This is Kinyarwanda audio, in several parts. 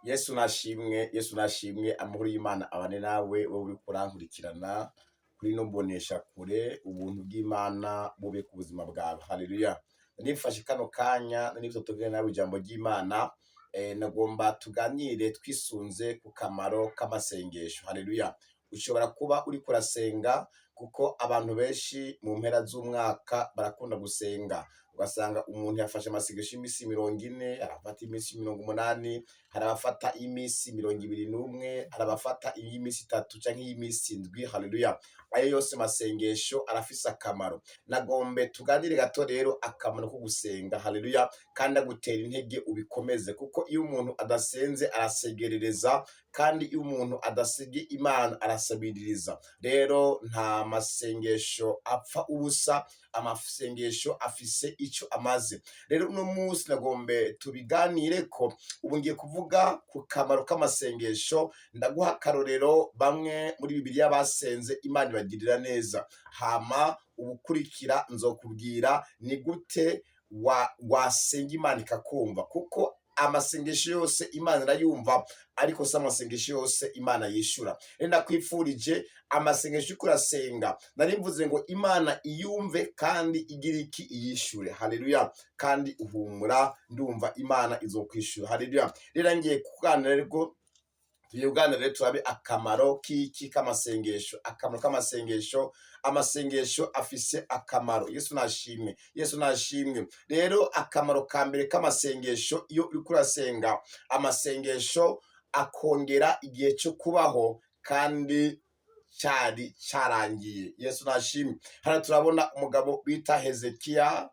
Yesu nashimwe, amahoro y'Imana abane nawe wowe uri kurankurikirana kuri no mbonesha kure. Ubuntu bw'Imana bube ku buzima bwawe. Haleluya. Nifashe kano kanya nivyo tuvuge nawe ijambo ry'Imana, nagomba tuganire twisunze ku kamaro k'amasengesho. Haleluya. Ushobora kuba uri kurasenga kuko abantu benshi mu mpera z'umwaka barakunda gusenga, ugasanga umuntu yafashe amasengesho y'imisi 40, arafata imisi 80, hari abafata imisi 21, hari abafata iy'imisi 3 canke iy'imisi 7. Haleluya. Ayo yose masengesho arafise akamaro. Nagombe tuganire gato rero akamaro ko gusenga. Haleluya. Kandi agutera intege ubikomeze, kuko iyo umuntu adasenze arasegerereza, kandi iyo umuntu adasige Imana arasabiririza. Rero nta masengesho apfa ubusa, amasengesho afise ico amaze. Rero uno munsi nagombe tubiganire ko ubu ngiye kuvuga ku kamaro k'amasengesho. Ndaguha akarorero bamwe muri Bibiliya basenze Imana ibagirira neza, hama ubukurikira nzokubwira ni gute wasenga Imana ikakumva, kuko amasengesho yose Imana irayumva, ariko si amasengesho yose Imana yishura. Ndakwifurije amasengesho uko urasenga, nari mvuze ngo Imana iyumve kandi igira iki iyishure. Haleluya. Kandi uhumura, ndumva Imana izokwishura. Haleluya. Rero ngiye kuganira rero tuganire turabe akamaro k'iki k'amasengesho. Akamaro k'amasengesho, amasengesho afise akamaro. Yesu nashimwe. Rero akamaro ka mbere k'amasengesho, iyo uriko urasenga, amasengesho akongera igihe cyo kubaho kandi cyari cyarangiye. Yesu nashimwe. Hano turabona umugabo bita Hezekiya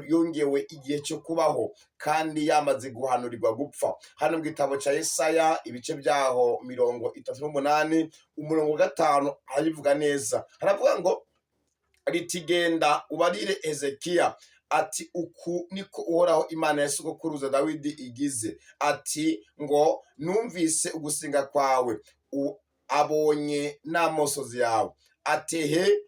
yongewe igihe cyo kubaho kandi yamaze guhanurirwa gupfa. Hano mu gitabo ca Yesaya ibice byaho 38 umurongo 5 arabivuga neza. Haravuga ngo ritigenda ubarire Hezekiya ati uku niko Uhoraho Imana ya sogokuruza Dawidi igize, ati ngo numvise ugusenga kwawe, abonye n'amosozi yawe, atehe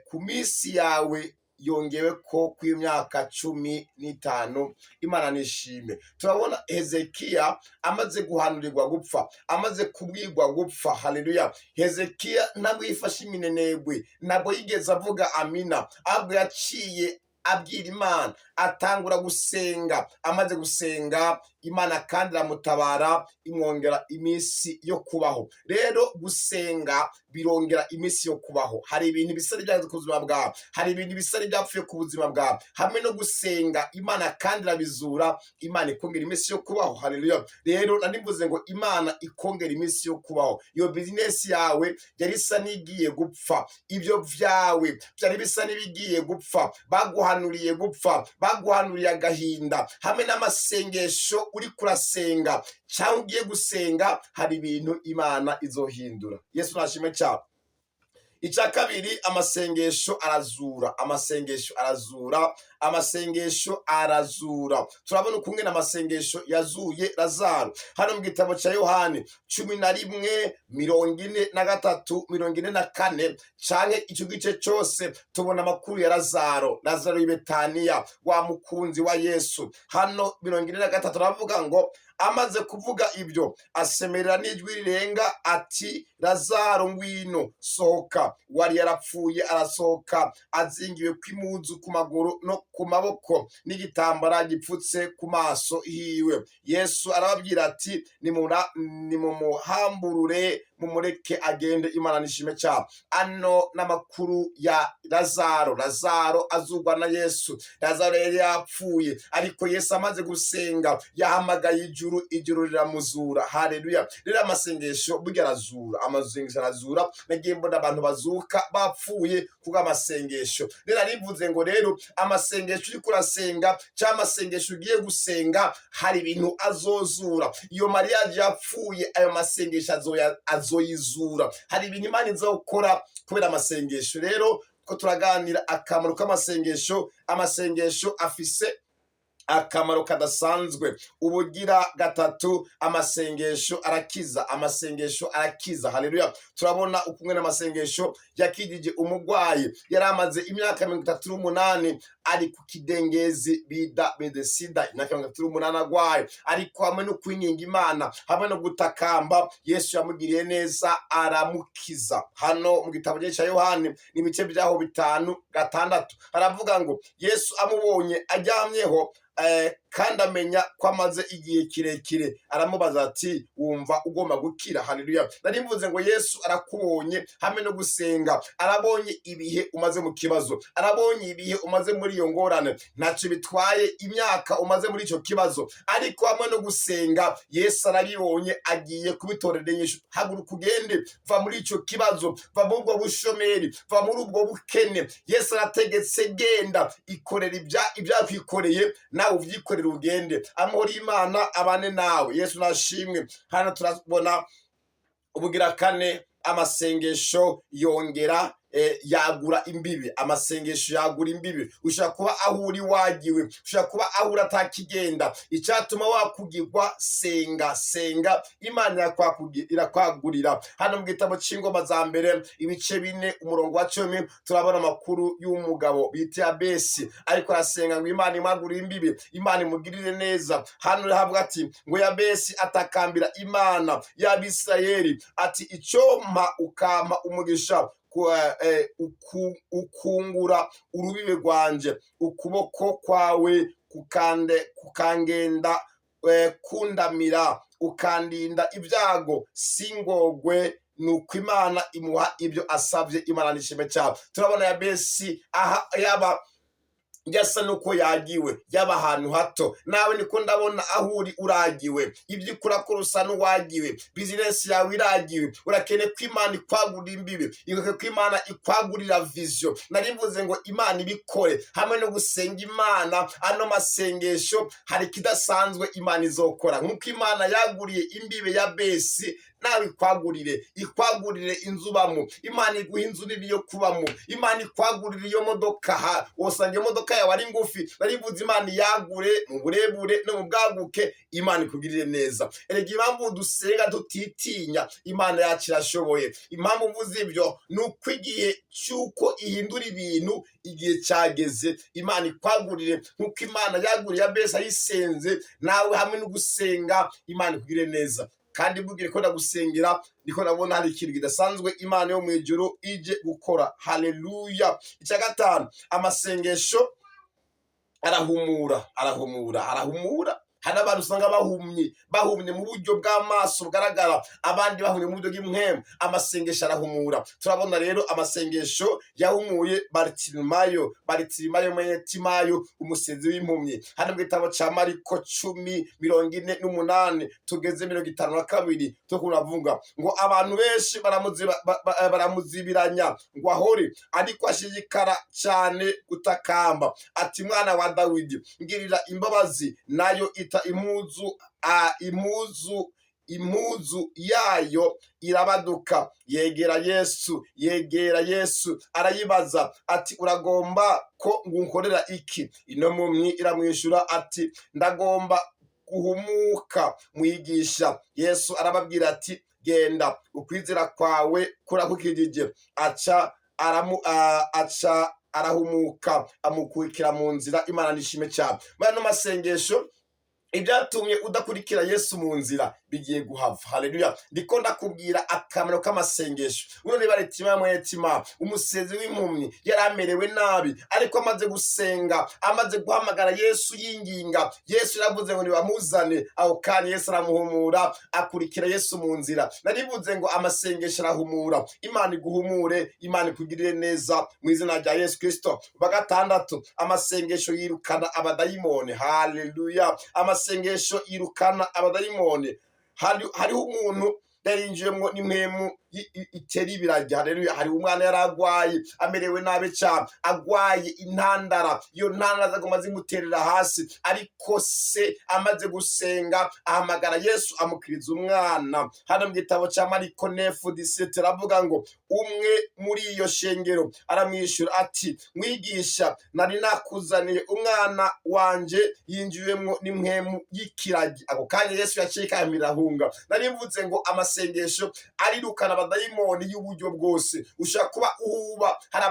ku misi yawe yongewe ko kw'imyaka 15. Imana nishime. Turabona Hezekiya amaze guhanurirwa gupfa, amaze kubwirwa gupfa. Haleluya. Hezekiya ntabwo yifashe iminenegwe, ntabwo yigeze avuga amina, ahubwo yaciye abwira Imana, atangura gusenga. Amaze gusenga, Imana kandi iramutabara, imwongera imisi yo kubaho. Rero gusenga birongera imisi yo kubaho. Hari ibintu bisari byaje ku buzima bwawe, hari ibintu bisari byapfuye ku buzima bwawe, hamwe no gusenga Imana kandi irabizura, Imana ikongera imisi yo kubaho. Haleluya. Rero nanivuze ngo Imana ikongera imisi yo kubaho. Iyo business yawe yari isa n'igiye gupfa, ibyo vyawe byari bisa n'ibigiye gupfa, baguhanuriye gupfa, baguhanuriye agahinda. Hamwe n'amasengesho uri kurasenga cyangwa ugiye gusenga, hari ibintu Imana izohindura. Yesu nashimwe cyane. Icya kabiri, amasengesho arazura. Amasengesho arazura. Turabona ukungene amasengesho yazuye Lazaro. Hano mu gitabo ca Yohani 11:43-44 canke ico gice cyose tubona amakuru ya Lazaro y'i Betaniya, wa mukunzi wa Yesu. Hano 43 aravuga ngo amaze kuvuga ibyo, asemerera n'ijwi rirenga ati, Lazaro ngwino, sohoka. Wari yarapfuye arasohoka, azingiwe kw'imuzu ku maguru no ku maboko, n'igitambara gipfutse ku maso hiwe. Yesu arababwira ati, nimumuhamburure, mumureke agende. Imana nishime cyane. Ano n'amakuru ya Lazaro azugwa na Yesu. Lazaro yari yapfuye, ariko Yesu amaze gusenga yahamagaye ijuru riramuzura. Haleluya. Rero amasengesho burya arazura. Amasengesho arazura. Nagiye mbona abantu bazuka bapfuye kuko amasengesho. Rero arivuze ngo rero amasengesho uri kurasenga cyangwa amasengesho ugiye gusenga, hari ibintu azozura. Iyo Mariya yapfuye, ayo masengesho azoyizura. Hari ibintu Imana izokora kubera amasengesho. Rero ko turaganira akamaro k'amasengesho. Amasengesho afise akamaro kadasanzwe. Ubugira gatatu, amasengesho arakiza. Haleluya. Turabona ukungene amasengesho yakijije umugwayi yari amaze imyaka 38 ari ku kidengezi bita Bedesida, imyaka 38 agwaye, ariko hamwe no kwinginga Imana hamwe no gutakamba Yesu yamugiriye neza aramukiza. Hano mu gitabo cya Yohani n'ibice byaho 5:6 haravuga ngo Yesu amubonye aryamyeho kandi amenya ko amaze igihe kirekire, aramubaza ati wumva ugomba gukira. Haleluya. Nari mvuze ngo Yesu arakubonye hamwe no gusenga, arabonye ibihe umaze mu kibazo, arabonye ibihe umaze muri iyo ngorane, ntacyo bitwaye imyaka umaze muri icyo kibazo, ariko hamwe no gusenga Yesu arabibonye, agiye kubitorera inyishu. Haguruka ugende, va muri icyo kibazo, va muri ubwo bushomeri, va muri ubwo bukene. Yesu arategetse, genda ikorera ibyakwikoreye, nawe uvyikorera ugende. Amahoro y'Imana abane nawe. Yesu nashimwe. Hano turabona ubugira kane, amasengesho yongera yagura imbibi. Amasengesho yagura imbibi. Ushaka kuba aho uri wagiwe, ushaka kuba aho uri atakigenda, icyatuma wakugirwa, senga Imana irakwagurira. Hano mu gitabo cy'Ingoma za mbere ibice 4 umurongo wa 10 turabona amakuru y'umugabo bita Yabesi, ariko arasenga ngo Imana imagurire imbibi, Imana imugirire neza. Hano rahavuga ati ngo Yabesi atakambira Imana y'Abisirayeli ati icyompa ukampa umugisha, ukungura urubibe rwanje, ukuboko kwawe kukangenda kundamira, ukandinda ibyago singogwe. Nuko Imana imuha ibyo asabye. Imana nishime cyane. Turabona Yabesi aha yasa nuko yagiwe, yaba ahantu hato. Nawe niko ndabona aho uri uragiwe, ibyo ukurakora usa n'uwagiwe, bizinesi yawe iragiwe. Urakene ko Imana ikwagurira imbibi, igake ko Imana ikwagurira vision. Nari mvuze ngo Imana ibikore hamwe no gusenga Imana. Ano masengesho hari kidasanzwe Imana izokora. Nkuko Imana yaguriye imbibe ya Besi, nawe ikwagurire inzu bamo. Imana iguha inzu nini yo kubamo, Imana ikwagurire iyo modoka. Wosanga iyo modoka yawe ari ngufi, narivuze Imana yagure mu burebure no mu bwaguke, Imana ikugirire neza. Erega impamvu dusenga tutitinya, Imana yacu irashoboye. Impamvu mvuze ibyo nuko igihe cyuko ihindura ibintu igihe cyageze. Imana ikwagurire nkuko Imana yaguriye Yabesi ayisenze, nawe hamwe no gusenga Imana ikugirire neza. Kandi mbugire ko ndagusengera, niko nabona hari ikintu kidasanzwe Imana yo mu ijuru ije gukora. Haleluya. Icya gatanu, amasengesho arahumura. Hari abantu usanga bahumye mu buryo bw'amaso bugaragara, abandi bahumye mu buryo bw'impwemu. Amasengesho arahumura. Turabona rero amasengesho yahumuye Baritimayo mwene Timayo, umusenzi w'impumyi. Hano mu gitabo cya Mariko 10:48 tugeze 52 tukuravuga ngo abantu benshi baramuzibiranya ngo ahore, ariko ashishikara cyane gutakamba ati mwana wa Dawidi ngirira imbabazi. Nayo impuzu yayo irabaduka, yegera Yesu arayibaza ati uragomba ko ngunkorera iki? Ino mpumyi iramwishura ati ndagomba guhumuka mwigisha. Yesu arababwira ati genda, ukwizera kwawe kurakukijije. Aca arahumuka amukurikira mu nzira. Imana nishime cyane. Bano masengesho ibyatumye udakurikira Yesu mu nzira bigiye guhava. Haleluya. Ndiko ndakubwira akamaro k'amasengesho. Uno ni Baritimayo mwene Timayo, umusenzi w'impumyi, yaramerewe nabi, ariko amaze gusenga, amaze guhamagara Yesu yinginga, Yesu yaravuze ngo nibamuzane. Aho kandi Yesu aramuhumura, akurikira Yesu mu nzira. Narivuze ngo amasengesho arahumura. Imana iguhumure, Imana ikugirire neza mu izina rya Yesu Kristo. Bagatandatu, amasengesho yirukana abadayimoni. Haleluya. Amasengesho yirukana abadayimoni. Hariho umuntu yarinjiyemo n'impemu itera ibiragi. Haleluya. Hari umwana yaragwaye, amerewe nabi cyane, agwaye intandara. Iyo ntandara zagoma zimuterera hasi, ariko se amaze gusenga ahamagara Yesu amukiriza umwana. Hano mu gitabo cya Mariko 9:17 aravuga ngo umwe muri iyo shengero aramwishyura ati mwigisha, nari nakuzaniye umwana wanje yinjiwemo n'impemu y'ikiragi. Ako kanya Yesu yaciye kamirahunga. Nari mvuze ngo amasengesho arirukana abadayimoni y'uburyo bwose. Ushaka kuba uhuba hari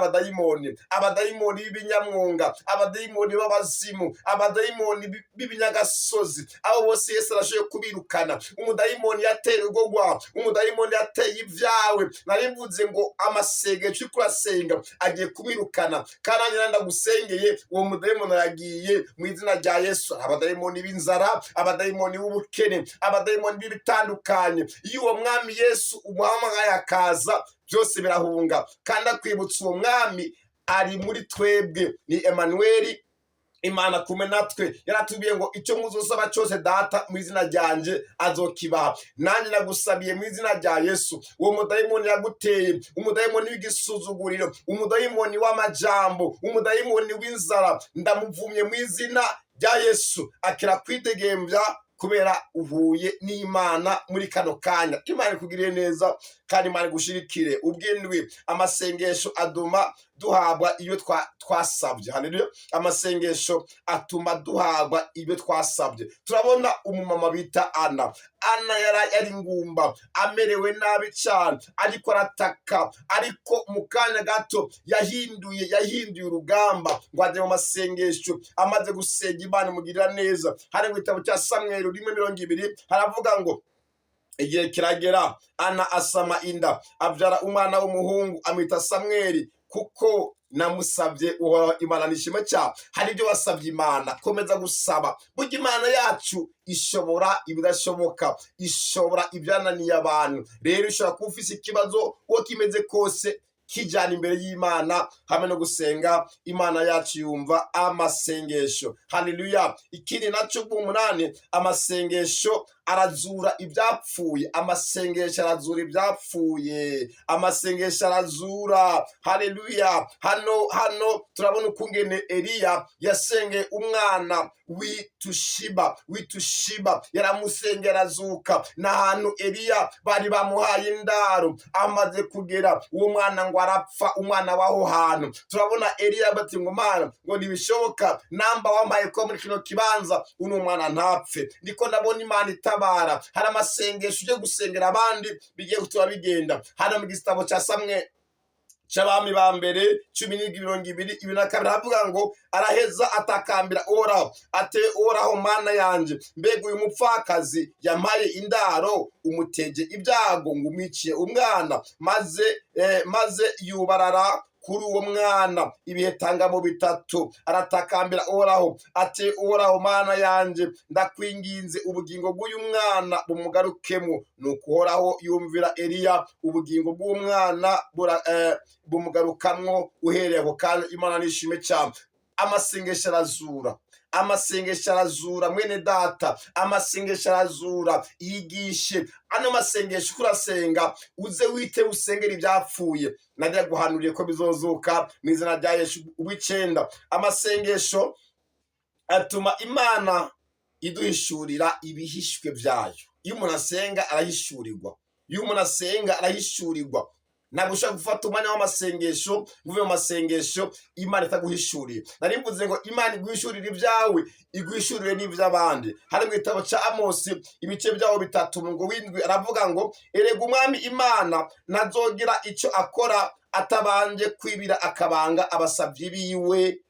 abadayimoni b'ibinyamwonga, abadayimoni b'abazimu, abadayimoni b'ibinyagasozi. Abo bose Yesu arashoboye kubirukana. Umudayimoni yateye urugo rwawe, umudayimoni yateye ibyawe, narimvuze ngo amasengesho uriko urasenga agiye kubirukana. Kandi nanjye ndagusengeye uwo mudayimoni aragiye mu izina rya Yesu. Abadayimoni b'inzara, abadayimoni b'ubukene, abadayimoni b'ibitandukanye, iyo uwo mwami Yesu umuhamagaye akaza, byose birahunga. Kandi akwibutsa uwo mwami ari muri twebwe, ni Emanueli, Imana kumwe natwe. Yaratubwiye ngo icyo muzosaba cyose data mu izina ryanje azokibaha. Nanjye nagusabiye mu izina rya Yesu, uwo mudayimoni yaguteye, umudayimoni w'igisuzuguriro, umudayimoni w'amajambo, umudayimoni w'inzara, ndamuvumye mu izina rya Yesu. Akira kwidegembya kubera uhuye n'Imana muri kano kanya. Imana ikugiriye neza kandi Imana igushirikire. Ubwindwi, amasengesho aduma duhabwa iyo twasabye. Haleluya. Amasengesho atuma duhabwa ibyo twasabye. Turabona umumama bita Ana yari ngumba, amerewe nabi cyane, ariko arataka, ariko mu kanya gato yahinduye urugamba ngo ajye mu masengesho. Amaze gusenga Imana imugirira neza. Hari mu gitabo cya Samweli 1:20 haravuga ngo igihe kiragera Ana asama inda, abyara umwana w'umuhungu, amwita Samweli, kuko namusabye. Uhoraho Imana nishimwe cyane. Hari ibyo wasabye Imana, komeza gusaba. Burya Imana yacu ishobora ibidashoboka, ishobora ibyananiye abantu. Rero ushobora kuba ufise ikibazo uko kimeze kose, kijyana imbere y'Imana hamwe no gusenga. Imana yacu yumva amasengesho. Haleluya. Ikindi nacyo bw'umunani, amasengesho arazura ibyapfuye. Amasengesho arazura ibyapfuye. Amasengesho arazura. Haleluya. Hano turabona ukungene Eliya yasengeye umwana w'itushiba, yaramusengera azuka. N'ahantu Eliya bari bamuhaye indaro, amaze kugera uwo mwana ngo arapfa, umwana w'aho hantu. Turabona Eliya bati ngo Mana, ngo ntibishoboka, namba wambaye ko muri kino kibanza uno mwana ntapfe. Ndiko ndabona Imana itabara. Hari amasengesho yo gusengera abandi bigiye kutuba bigenda. Hano mu gitabo cya Samweli cy'Abami ba mbere 10:22 havuga ngo araheza atakambira Uhoraho, ate Uhoraho Mana yanje, mbega uyu mupfakazi yampaye indaro, umutege ibyago ngo umwiciye umwana, maze yubarara kuri uwo mwana ibihe tangamo bitatu. Aratakambira Uhoraho, ati Uhoraho Mana yanje, ndakwinginze ubugingo bw'uyu mwana bumugarukemo. Nuko Uhoraho yumvira Eliya, ubugingo bw'umwana bumugarukamwo uhereho. Kandi Imana nishime cyane. Amasengesho arazura. Amasengesho arazura mwene data, amasengesho arazura. Yigishe ano masengesho kurasenga, uze wite usengera ibyapfuye. Najya guhanuriye ko bizozuka mu izina rya Yesu. Ubw'icenda, amasengesho atuma Imana iduhishurira ibihishwe byayo. Iyo umuntu asenga arahishurirwa. Iyo umuntu asenga arahishurirwa. Ntabwo ushaka gufata umwanya w'amasengesho uvuye mu masengesho Imana itaguhishuriye. Narimvuze ngo Imana iguhishurire ibyawe, iguhishurire n'iby'abandi. Hari mu gitabo cya Amosi ibice byawo 3:7 aravuga ngo erega umwami Imana ntazogira icyo akora atabanje kwibira akabanga abasabyi biwe.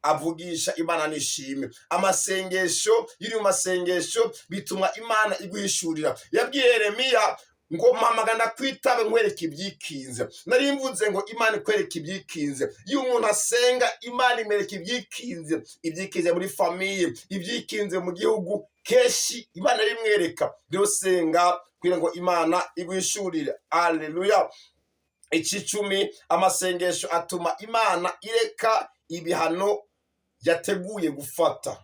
Avugisha Imana nishime. Amasengesho, yiri mu masengesho bituma Imana iguhishurira. Yabwiye Yeremiya ngo mpamagana kwitabe nkwereke ibyikinze. Narimvuze ngo Imana ikwereke ibyikinze. Iyo umuntu asenga Imana imwereka ibyikinze. Ibyikinze muri famiye, ibyikinze mu gihugu, keshi Imana bimwereka. Rero senga kugira ngo Imana iguhishurire. Haleluya. Icicumi, amasengesho atuma Imana ireka ibihano yateguye gufata.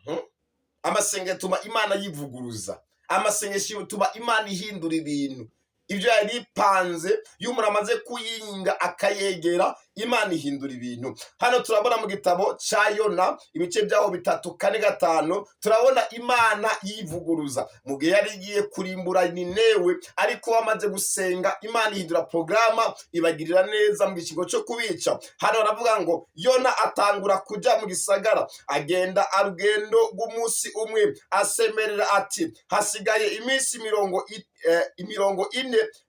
Amasengesho atuma Imana yivuguruza. Amasengesho atuma Imana ihindura ibintu. Ibyo yari ipanze, iyo umuntu amaze kuyinga akayegera, Imana ihindura ibintu. Hano turabona mu gitabo ca Yona ibice byaho 3:4-5 turabona Imana yivuguruza mu gihe yari igiye kurimbura Ninewe, ariko bamaze gusenga Imana ihindura programa ibagirira neza mu kigo cyo kubica. Hano baravuga ngo Yona atangura kuja mu gisagara, agenda urugendo rw'umunsi umwe, asemerera ati hasigaye iminsi 40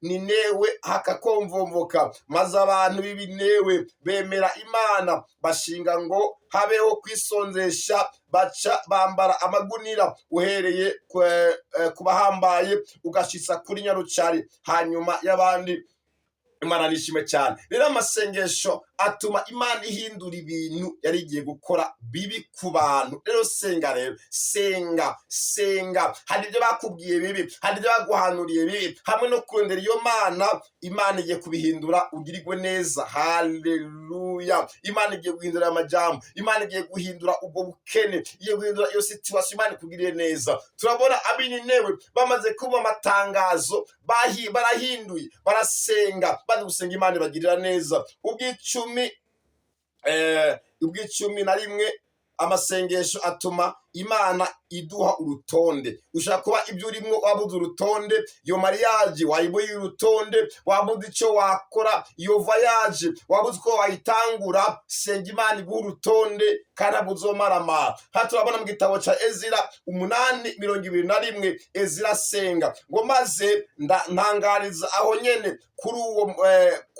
Ninewe hakakomvomvoka. Maze abantu b'ibinewe bemera Imana, bashinga ngo habeho kwisonzesha, baca bambara amagunira uhereye kubahambaye ugashitsa kuri nyarucari, hanyuma y'abandi. Imana nishime cyane. Rero amasengesho atuma Imana ihindura ibintu yari igiye gukora bibi ku bantu. Rero senga, rero senga. Hari ibyo bakubwiye bibi, hari ibyo baguhanuriye bibi, hamwe no kurondera iyo Mana, Imana igiye kubihindura ugirirwe neza. Haleluya. Imana igiye guhindura amajambo, Imana igiye guhindura ubwo bukene, igiye guhindura iyo situation, Imana ikugiriye neza. Turabona abininewe bamaze kuba amatangazo, barahinduye, barasenga, bari gusenga Imana ibagirira neza. Ubw'icumi na rimwe amasengesho atuma Imana iduha urutonde. Ushaka kuba ibyo urimo wabuze urutonde, iyo mariage wayibuye urutonde, wabuze icyo wakora, iyo voyage wabuze uko wayitangura, senga Imana iguha urutonde kandi abuzomaramara. Hano turabona mu gitabo ca Ezira 8:21 Ezira senga ngo maze ntangariza aho nyene kuri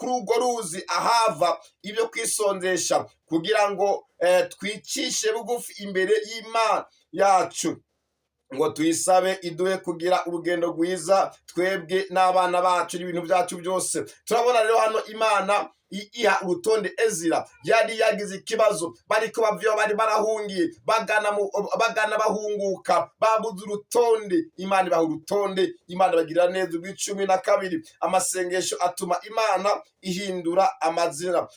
urwo ruzi ahava ibyo kwisonzesha, kugira ngo twicishe bugufi imbere y'Imana yacu, ngo tuyisabe iduhe kugira urugendo rwiza twebwe n'abana bacu n'ibintu byacu byose. Turabona rero hano Imana iha urutonde Ezira yari yagize ikibazo, bariko bavyo bari barahungiye bagana bahunguka, babuze urutonde. Imana ibaha urutonde, Imana bagirira neza. Ubw'icumi na kabiri amasengesho atuma Imana ihindura amazina.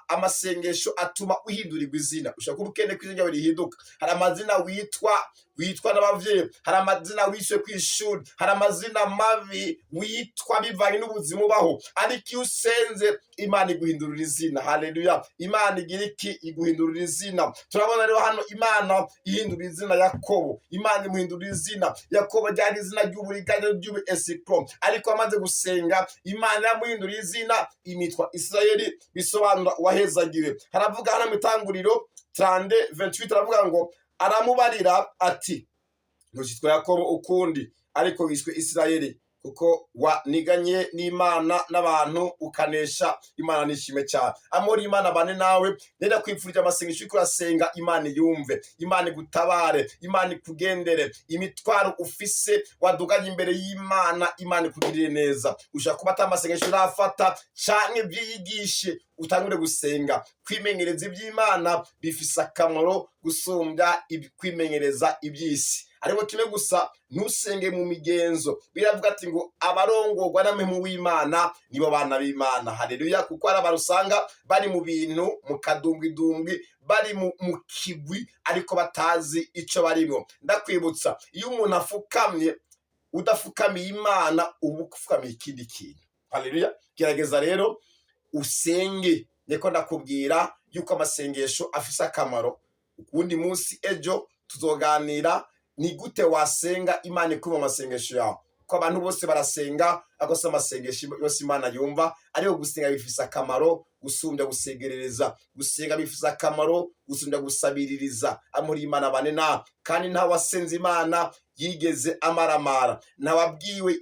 Amasengesho atuma uhindurirwa izina. Ushaka kuba ukene ko izina ryawe rihinduka. Hari amazina witwa n'abavyeyi, hari amazina wiswe kw'ishuri, hari amazina mabi witwa bivanye n'ubuzima ubaho, ariko iyo usenze Imana iguhindurira izina. Haleluya. Imana igira iki? Iguhindurira izina. Turabona rero hano Imana ihindura izina Yakobo. Imana imuhindurira izina Yakobo, ryari izina ry'uburiganya ry'ubuesikro, ariko amaze gusenga Imana yamuhinduriye izina imitwa Isirayeli, bisobanura uwahezagiwe. Haravuga hano mu Itanguriro 30:28 aravuga ngo aramubarira ati ntushitwa Yakobo ukundi, ariko wiswe Isirayeli, kuko waniganye n'Imana n'abantu ukanesha. Imana nishime cyane. Amori Imana bane nawe. Nenda kwipfurira amasengesho uko urasenga, Imana yumve, Imana igutabare, Imana ikugendere. Imitwaro ufise waduganye imbere y'Imana, Imana ikugirire neza. Ushaka kuba atamasengesho urafata canke byiyigishe, utangure gusenga. Kwimenyereza iby'Imana bifise akamaro gusumbya kwimenyereza iby'isi. Ariko kimwe gusa, ntusenge mu migenzo. Biravuga ati ngo abarongorwa n'amahemu w'Imana nibo bana b'Imana. Haleluya. Kuko hari abarusanga bari mu bintu mu kadumbwidumbwi, bari mu kigwi, ariko batazi ico barimo. Ndakwibutsa, iyo umuntu afukamye, udafukamiye Imana uba ufukamiye ikindi kintu. Haleluya. Gerageza rero usenge. Niko ndakubwira yuko amasengesho afise akamaro. Ukundi munsi ejo tuzoganira ni gute wasenga Imana ikuma amasengesho yawe. Ko abantu bose barasenga, agose amasengesho yose Imana yumva. Ariko gusenga bifise akamaro gusumbya gusegerereza. Gusenga bifise akamaro gusumbya gusabiririza. Amuri Imana bane na kandi nta wasenze Imana yigeze amaramara. Nababwiye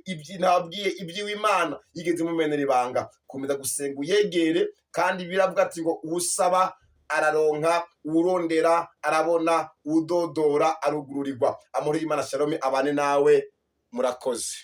iby'Imana yigeze mumenera ibanga. Komeza gusenga uyegere, kandi biravuga ati ngo usaba araronka, urondera arabona, udodora arugururirwa. Amuri Imana shalom abane nawe. Murakoze.